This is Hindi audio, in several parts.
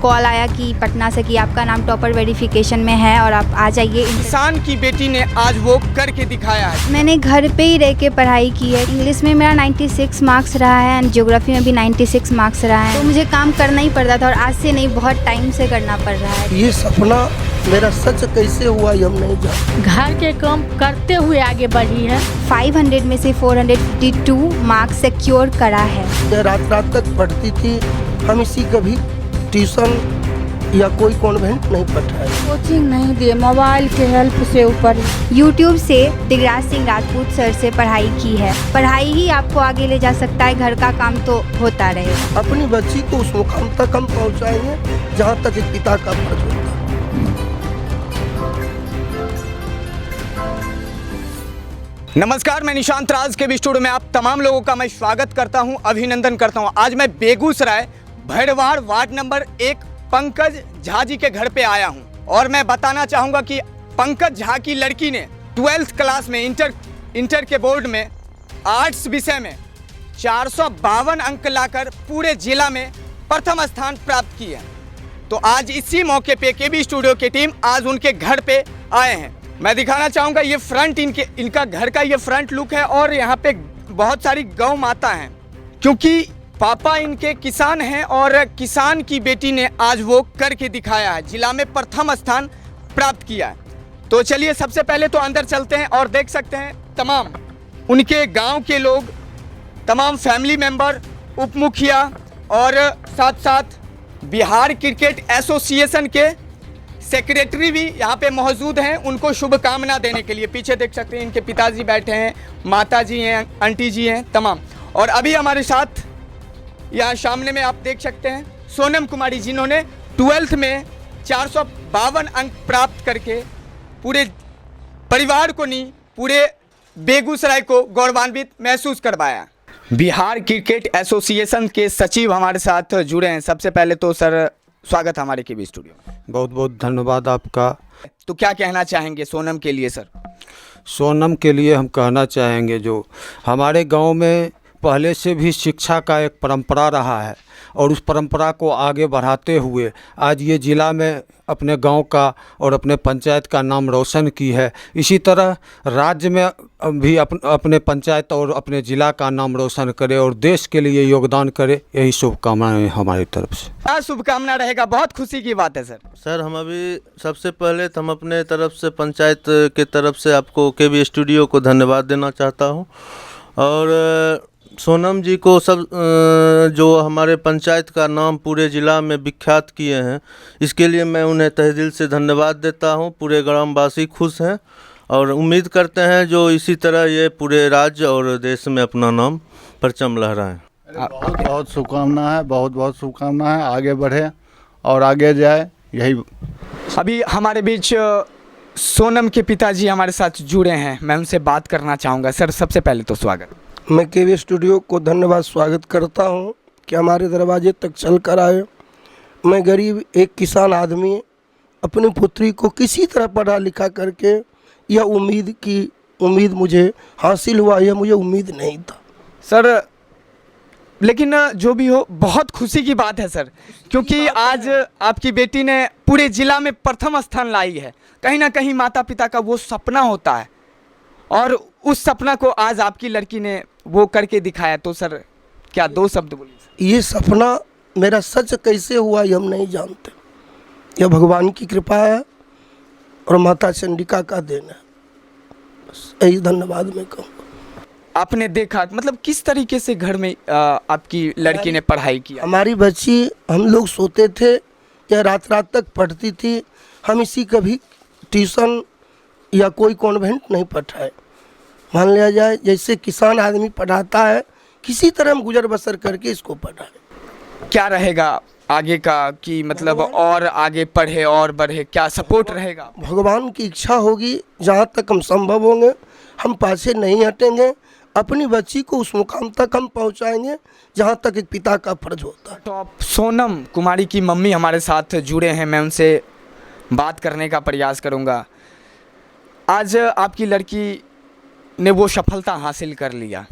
कॉल आया कि पटना से कि आपका नाम टॉपर वेरिफिकेशन में है और आप आ जाइए। किसान की बेटी ने आज वो करके दिखाया है। मैंने घर पे ही रह के पढ़ाई की है। इंग्लिश में मेरा 96 मार्क्स रहा है एंड ज्योग्राफी में भी 96 मार्क्स रहा है। तो मुझे काम करना ही पड़ता था और आज से नहीं, बहुत टाइम से करना पड़ रहा है। ये सपना मेरा सच कैसे हुआ ये हम नहीं जानते। घर के काम करते हुए आगे बढ़ी है। 500 में से 452 मार्क्स सिक्योर करा है। मैं रात तक पढ़ती थी। हम इसी कभी ट्यूशन या कोई कॉन्वेंट नहीं पढ़ाए। कोचिंग नहीं दिए, मोबाइल के हेल्प से ऊपर यूट्यूब से दिगराज सिंह राजपूत सर से पढ़ाई की है। पढ़ाई ही आपको आगे ले जा सकता है, घर का काम तो होता रहे। अपनी बच्ची को उस मुकाम तक हम पहुंचाएंगे जहां तक एक पिता का फर्ज होता है। नमस्कार, मैं निशांत राज के स्टूडियो में आप तमाम लोगों का मैं स्वागत करता हूं, अभिनंदन करता हूं। आज मैं बेगूसराय भैरवाड़ वार्ड नंबर 1 पंकज झा जी के घर पे आया हूं और मैं बताना चाहूंगा कि पंकज झा की लड़की ने 12th क्लास में इंटर के बोर्ड में आर्ट्स विषय में 452 अंक लाकर पूरे जिला में प्रथम स्थान प्राप्त किया है। तो आज इसी मौके पे केबी स्टूडियो की टीम आज उनके घर पे आए हैं। मैं दिखाना चाहूँगा ये फ्रंट इनका घर का ये फ्रंट लुक है और यहाँ पे बहुत सारी गौ माता हैं क्योंकि पापा इनके किसान हैं और किसान की बेटी ने आज वो करके दिखाया है, जिला में प्रथम स्थान प्राप्त किया है। तो चलिए सबसे पहले तो अंदर चलते हैं और देख सकते हैं तमाम उनके गांव के लोग, तमाम फैमिली मेंबर, उप मुखिया और साथ साथ बिहार क्रिकेट एसोसिएशन के सेक्रेटरी भी यहाँ पे मौजूद हैं उनको शुभकामना देने के लिए। पीछे देख सकते हैं इनके पिताजी बैठे हैं, माता जी हैं, आंटी जी हैं तमाम। और अभी हमारे साथ यहाँ सामने में आप देख सकते हैं सोनम कुमारी, जिन्होंने 12th में 452 अंक प्राप्त करके पूरे परिवार को नहीं, पूरे बेगूसराय को गौरवान्वित महसूस करवाया। बिहार क्रिकेट एसोसिएशन के सचिव हमारे साथ जुड़े हैं। सबसे पहले तो सर स्वागत हमारे केबी स्टूडियो में। बहुत बहुत धन्यवाद आपका। तो क्या कहना चाहेंगे सोनम के लिए सर? सोनम के लिए हम कहना चाहेंगे जो हमारे गांव में पहले से भी शिक्षा का एक परंपरा रहा है और उस परंपरा को आगे बढ़ाते हुए आज ये ज़िला में अपने गांव का और अपने पंचायत का नाम रोशन की है। इसी तरह राज्य में भी अपने पंचायत और अपने ज़िला का नाम रोशन करे और देश के लिए योगदान करे, यही शुभकामनाएं हमारी तरफ से। क्या शुभकामना रहेगा? बहुत खुशी की बात है सर। सर हम अभी सबसे पहले तो हम अपने तरफ से पंचायत के तरफ से आपको केबी स्टूडियो को धन्यवाद देना चाहता हूँ और सोनम जी को सब जो हमारे पंचायत का नाम पूरे ज़िला में विख्यात किए हैं, इसके लिए मैं उन्हें तहे दिल से धन्यवाद देता हूं। पूरे ग्रामवासी खुश हैं और उम्मीद करते हैं जो इसी तरह ये पूरे राज्य और देश में अपना नाम परचम लहराएं। बहुत बहुत शुभकामना है, बहुत बहुत शुभकामना है। आगे बढ़े और आगे जाए, यही। अभी हमारे बीच सोनम के पिताजी हमारे साथ जुड़े हैं, मैं उनसे बात करना चाहूँगा। सर सबसे पहले तो स्वागत। मैं केबी स्टूडियो को धन्यवाद स्वागत करता हूं कि हमारे दरवाजे तक चल कर आए। मैं गरीब एक किसान आदमी अपनी पुत्री को किसी तरह पढ़ा लिखा करके यह उम्मीद मुझे हासिल हुआ, यह मुझे उम्मीद नहीं था सर। लेकिन जो भी हो, बहुत खुशी की बात है सर, क्योंकि आज आपकी बेटी ने पूरे ज़िला में प्रथम स्थान लाई है। कहीं ना कहीं माता पिता का वो सपना होता है और उस सपना को आज आपकी लड़की ने वो करके दिखाया। तो सर क्या दो शब्द बोलिए? ये सपना मेरा सच कैसे हुआ ये हम नहीं जानते। यह भगवान की कृपा है और माता चंडिका का देन है, बस यही धन्यवाद मैं कहूँगा। आपने देखा मतलब किस तरीके से घर में आपकी लड़की ने पढ़ाई किया? हमारी बच्ची, हम लोग सोते थे या रात तक पढ़ती थी। हम इसी कभी ट्यूशन या कोई कॉन्वेंट नहीं पढ़ाए। मान लिया जाए जैसे किसान आदमी पढ़ाता है, किसी तरह हम गुजर बसर करके इसको पढ़ाए। क्या रहेगा आगे का कि मतलब और आगे पढ़े और बढ़े, क्या सपोर्ट रहेगा? भगवान की इच्छा होगी, जहाँ तक हम संभव होंगे हम पाछे नहीं हटेंगे। अपनी बच्ची को उस मुकाम तक हम पहुँचाएंगे जहाँ तक एक पिता का फर्ज होता है। तो आप सोनम कुमारी की मम्मी हमारे साथ जुड़े हैं, मैं उनसे बात करने का प्रयास करूँगा। आज आपकी लड़की ने वो सफलता हासिल कर लिया,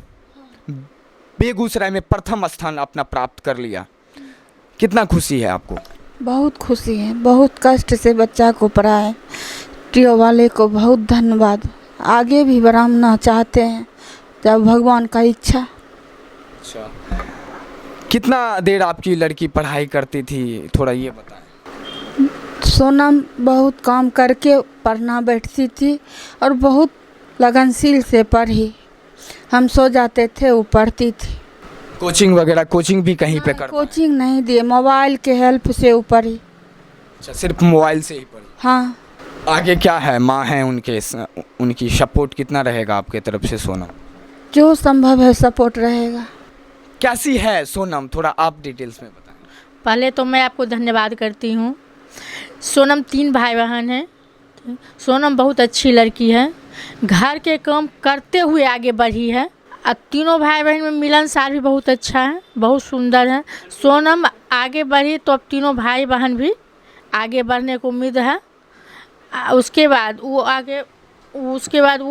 बेगूसराय में प्रथम स्थान अपना प्राप्त कर लिया, कितना खुशी है आपको? बहुत खुशी है, बहुत कष्ट से बच्चा को पढ़ाए। टीओ वाले को बहुत धन्यवाद। आगे भी बढ़ाना चाहते हैं जब भगवान का इच्छा। अच्छा, कितना देर आपकी लड़की पढ़ाई करती थी, थोड़ा ये बताएं। सोनम बहुत काम करके पढ़ना बैठती थी और बहुत लगनशील से पढ़ी। हम सो जाते थे, वो पढ़ती थी। कोचिंग वगैरह, कोचिंग भी कहीं पे कर? कोचिंग नहीं दिए, मोबाइल के हेल्प से वो पढ़ी। अच्छा, सिर्फ मोबाइल से ही पढ़ी? हाँ। आगे क्या है, माँ है उनकी सपोर्ट कितना रहेगा आपके तरफ से सोनम? जो संभव है सपोर्ट रहेगा। कैसी है सोनम, थोड़ा आप डिटेल्स में बताएं। पहले तो मैं आपको धन्यवाद करती हूँ। सोनम 3 भाई बहन हैं। सोनम बहुत अच्छी लड़की है, घर के काम करते हुए आगे बढ़ी है। और तीनों भाई बहन में मिलनसार भी बहुत अच्छा है, बहुत सुंदर है। सोनम आगे बढ़ी तो अब तीनों भाई बहन भी आगे बढ़ने को उम्मीद है। उसके बाद वो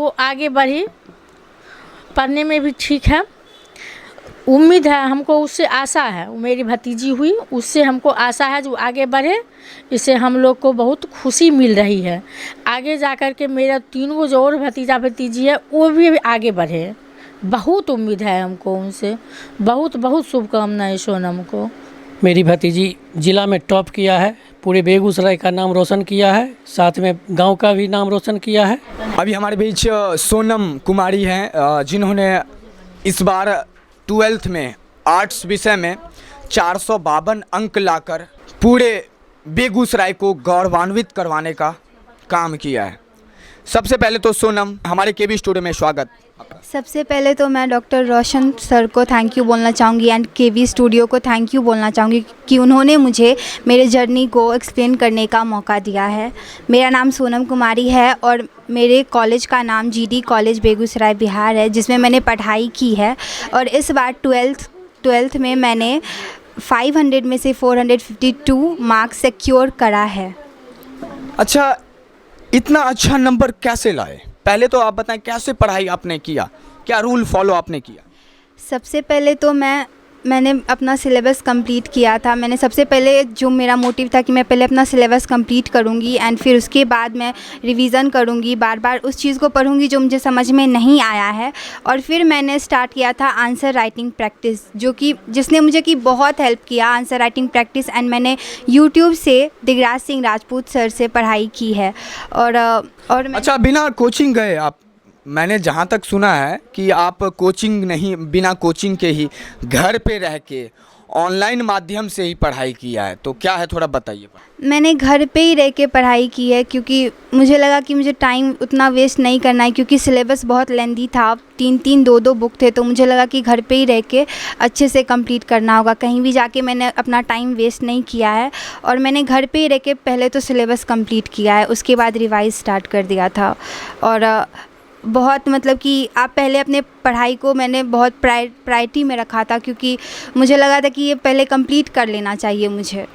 आगे बढ़ी, पढ़ने में भी ठीक है। उम्मीद है हमको, उससे आशा है। वो मेरी भतीजी हुई, उससे हमको आशा है जो आगे बढ़े। इससे हम लोग को बहुत खुशी मिल रही है। आगे जा कर के मेरा 3 जो और भतीजा भतीजी है वो भी आगे बढ़े, बहुत उम्मीद है हमको उनसे। बहुत बहुत शुभकामनाएं सोनम को। मेरी भतीजी जिला में टॉप किया है, पूरे बेगूसराय का नाम रोशन किया है, साथ में गांव का भी नाम रोशन किया है। अभी हमारे बीच सोनम कुमारी हैं, जिन्होंने इस बार 12th में आर्ट्स विषय में 452 अंक लाकर पूरे बेगूसराय को गौरवान्वित करवाने का काम किया है। सबसे पहले तो सोनम, हमारे केबी स्टूडियो में स्वागत। सबसे पहले तो मैं डॉक्टर रोशन सर को थैंक यू बोलना चाहूँगी एंड केवी स्टूडियो को थैंक यू बोलना चाहूँगी कि उन्होंने मुझे मेरे जर्नी को एक्सप्लेन करने का मौका दिया है। मेरा नाम सोनम कुमारी है और मेरे कॉलेज का नाम जीडी कॉलेज बेगूसराय बिहार है, जिसमें मैंने पढ़ाई की है। और इस बार 12th में मैंने 500 में से 452 मार्क्स सिक्योर करा है। अच्छा, इतना अच्छा नंबर कैसे लाए? पहले तो आप बताएं, कैसे पढ़ाई आपने किया, क्या रूल फॉलो आपने किया? सबसे पहले तो मैंने अपना सिलेबस कंप्लीट किया था। मैंने सबसे पहले जो मेरा मोटिव था कि मैं पहले अपना सिलेबस कंप्लीट करूंगी एंड फिर उसके बाद मैं रिवीज़न करूंगी, बार बार उस चीज़ को पढ़ूंगी जो मुझे समझ में नहीं आया है। और फिर मैंने स्टार्ट किया था आंसर राइटिंग प्रैक्टिस, जिसने मुझे कि बहुत हेल्प किया, आंसर राइटिंग प्रैक्टिस। एंड मैंने यूट्यूब से दिगराज सिंह राजपूत सर से पढ़ाई की है। और अच्छा, बिना कोचिंग गए आप? मैंने जहाँ तक सुना है कि आप कोचिंग नहीं, बिना कोचिंग के ही घर पे रह के ऑनलाइन माध्यम से ही पढ़ाई किया है, तो क्या है, थोड़ा बताइए। मैंने घर पे ही रह के पढ़ाई की है क्योंकि मुझे लगा कि मुझे टाइम उतना वेस्ट नहीं करना है, क्योंकि सिलेबस बहुत लेंदी था, 3-3, 2-2 बुक थे। तो मुझे लगा कि घर पे ही रह के अच्छे से कंप्लीट करना होगा, कहीं भी जाके मैंने अपना टाइम वेस्ट नहीं किया है। और मैंने घर पे ही रह के पहले तो सिलेबस कंप्लीट किया है, उसके बाद रिवाइज स्टार्ट कर दिया था। और बहुत मतलब कि आप पहले अपने पढ़ाई को मैंने बहुत प्रायोरिटी में रखा था, क्योंकि मुझे लगा था कि ये पहले कंप्लीट कर लेना चाहिए मुझे।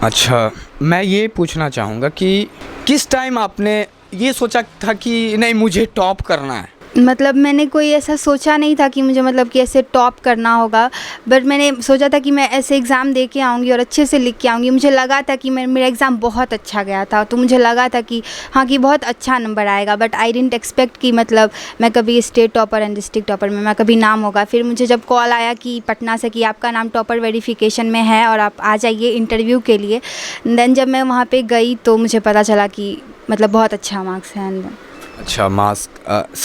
अच्छा, मैं ये पूछना चाहूँगा कि किस टाइम आपने ये सोचा था कि नहीं मुझे टॉप करना है? मतलब मैंने कोई ऐसा सोचा नहीं था कि मुझे मतलब कि ऐसे टॉप करना होगा, बट मैंने सोचा था कि मैं ऐसे एग्ज़ाम दे के आऊँगी और अच्छे से लिख के आऊँगी। मुझे लगा था कि मेरा एग्ज़ाम बहुत अच्छा गया था, तो मुझे लगा था कि हाँ कि बहुत अच्छा नंबर आएगा। बट आई डिडंट एक्सपेक्ट कि मतलब मैं कभी state topper and district topper में मैं कभी नाम होगा। फिर मुझे जब कॉल आया कि पटना से कि आपका नाम टॉपर वेरिफिकेशन में है और आप आ जाइए इंटरव्यू के लिए, देन जब मैं वहाँ पर गई तो मुझे पता चला कि मतलब बहुत अच्छा मार्क्स है। अच्छा, मार्क्स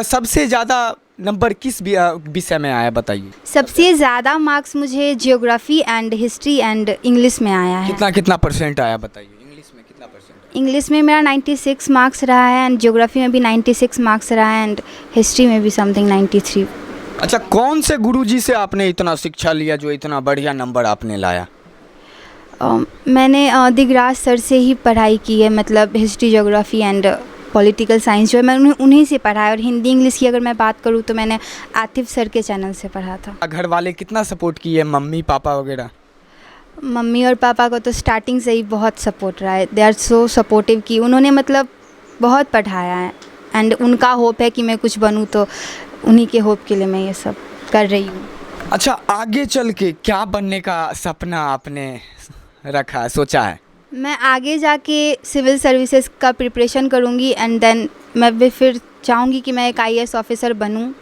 सबसे ज़्यादा नंबर किस विषय में आया, बताइए। सबसे ज़्यादा मार्क्स मुझे geography and history and English में आया है। कितना परसेंट आया, बताइए। इंग्लिश में कितना परसेंट? इंग्लिश में मेरा 96 मार्क्स रहा है एंड जियोग्राफी में भी 96 मार्क्स रहा है एंड हिस्ट्री में भी समथिंग 93। अच्छा, कौन से गुरुजी से आपने इतना शिक्षा लिया जो इतना बढ़िया नंबर आपने लाया? मैंने दिगराज सर से ही पढ़ाई की है, मतलब history, geography and political science जो है मैंने उन्हीं से पढ़ा है। और हिंदी इंग्लिश की अगर मैं बात करूँ तो मैंने आतिफ सर के चैनल से पढ़ा था। घर वाले कितना सपोर्ट किए, मम्मी पापा वगैरह? मम्मी और पापा को तो स्टार्टिंग से ही बहुत सपोर्ट रहा है। दे आर सो सपोर्टिव कि उन्होंने मतलब बहुत पढ़ाया है एंड उनका होप है कि मैं कुछ बनूँ, तो उन्हीं के होप के लिए मैं ये सब कर रही हूँ। अच्छा, आगे चल के क्या बनने का सपना आपने रखा है, सोचा है? मैं आगे जाके सिविल सर्विसेज का प्रिपरेशन करूँगी एंड देन मैं भी फिर चाहूँगी कि मैं एक आईएएस ऑफिसर बनूँ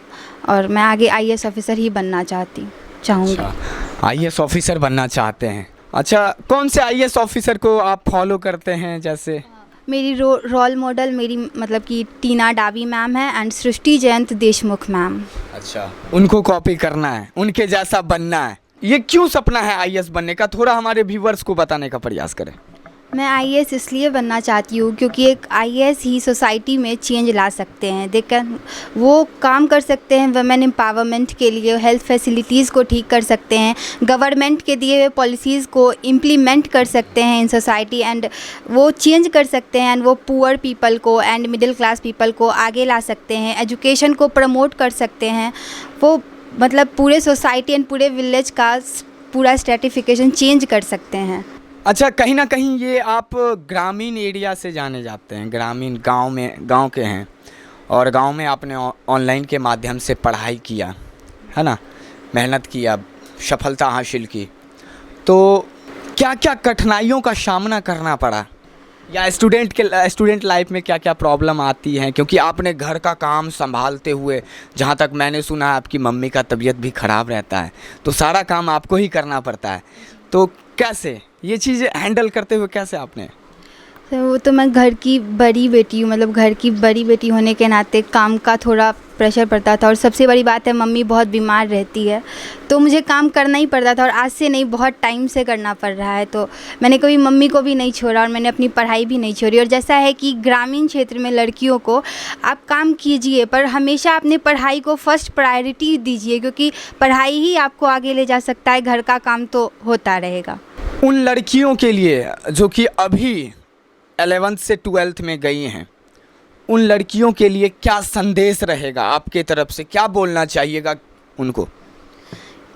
और मैं आगे आईएएस ऑफिसर ही बनना चाहूँगी। आईएएस ऑफिसर बनना चाहते हैं। अच्छा, कौन से आईएएस ऑफिसर को आप फॉलो करते हैं? जैसे मेरी रोल मॉडल मेरी मतलब कि टीना डाबी मैम है and Srishti Jayant Deshmukh ma'am. अच्छा, उनको कॉपी करना है, उनके जैसा बनना है। ये क्यों सपना है आईएएस बनने का? थोड़ा हमारे व्यूवर्स को बताने का प्रयास करें। मैं आईएएस इसलिए बनना चाहती हूँ क्योंकि एक आईएएस ही सोसाइटी में चेंज ला सकते हैं। देखकर वो काम कर सकते हैं वुमेन एम्पावरमेंट के लिए, हेल्थ फैसिलिटीज़ को ठीक कर सकते हैं, गवर्नमेंट के दिए हुए पॉलिसीज़ को इम्प्लीमेंट कर सकते हैं इन सोसाइटी एंड वो चेंज कर सकते हैं एंड वो पुअर पीपल को एंड मिडिल क्लास पीपल को आगे ला सकते हैं, एजुकेशन को प्रमोट कर सकते हैं। वो मतलब पूरे सोसाइटी एंड पूरे विलेज का पूरा स्ट्रेटिफिकेशन चेंज कर सकते हैं। अच्छा, कहीं ना कहीं ये आप ग्रामीण एरिया से जाने जाते हैं, ग्रामीण गांव के हैं और गांव में आपने ऑनलाइन के माध्यम से पढ़ाई किया है ना, मेहनत किया, सफलता हासिल की, तो क्या क्या कठिनाइयों का सामना करना पड़ा या स्टूडेंट लाइफ में क्या क्या प्रॉब्लम आती हैं? क्योंकि आपने घर का काम संभालते हुए, जहाँ तक मैंने सुना है आपकी मम्मी का तबीयत भी ख़राब रहता है, तो सारा काम आपको ही करना पड़ता है, तो कैसे ये चीज़ हैंडल करते हुए कैसे आपने? वो तो मैं घर की बड़ी बेटी हूँ, मतलब घर की बड़ी बेटी होने के नाते काम का थोड़ा प्रेशर पड़ता था और सबसे बड़ी बात है मम्मी बहुत बीमार रहती है तो मुझे काम करना ही पड़ता था और आज से नहीं बहुत टाइम से करना पड़ रहा है। तो मैंने कभी मम्मी को भी नहीं छोड़ा और मैंने अपनी पढ़ाई भी नहीं छोड़ी। और जैसा है कि ग्रामीण क्षेत्र में लड़कियों को आप काम कीजिए पर हमेशा अपने पढ़ाई को फर्स्ट प्रायोरिटी दीजिए क्योंकि पढ़ाई ही आपको आगे ले जा सकता है, घर का काम तो होता रहेगा। उन लड़कियों के लिए जो कि अभी 11th से 12th में गई हैं, उन लड़कियों के लिए क्या संदेश रहेगा आपके तरफ से? क्या बोलना चाहिएगा उनको?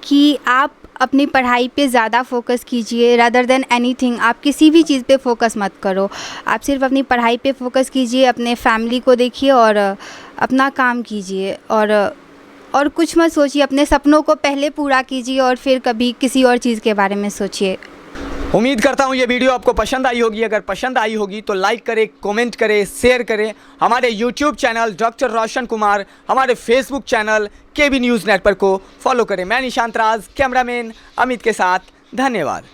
कि आप अपनी पढ़ाई पे ज़्यादा फोकस कीजिए रादर देन एनीथिंग। आप किसी भी चीज़ पे फोकस मत करो, आप सिर्फ अपनी पढ़ाई पे फोकस कीजिए, अपने फैमिली को देखिए और अपना काम कीजिए और कुछ मत सोचिए। अपने सपनों को पहले पूरा कीजिए और फिर कभी किसी और चीज़ के बारे में सोचिए। उम्मीद करता हूँ ये वीडियो आपको पसंद आई होगी। अगर पसंद आई होगी तो लाइक करें, कमेंट करें, शेयर करें। हमारे YouTube channel doctor Roshan Kumar, हमारे फेसबुक चैनल केबी न्यूज़ नेटवर्क को फॉलो करें। मैं निशांत राज, कैमरामैन अमित के साथ, धन्यवाद।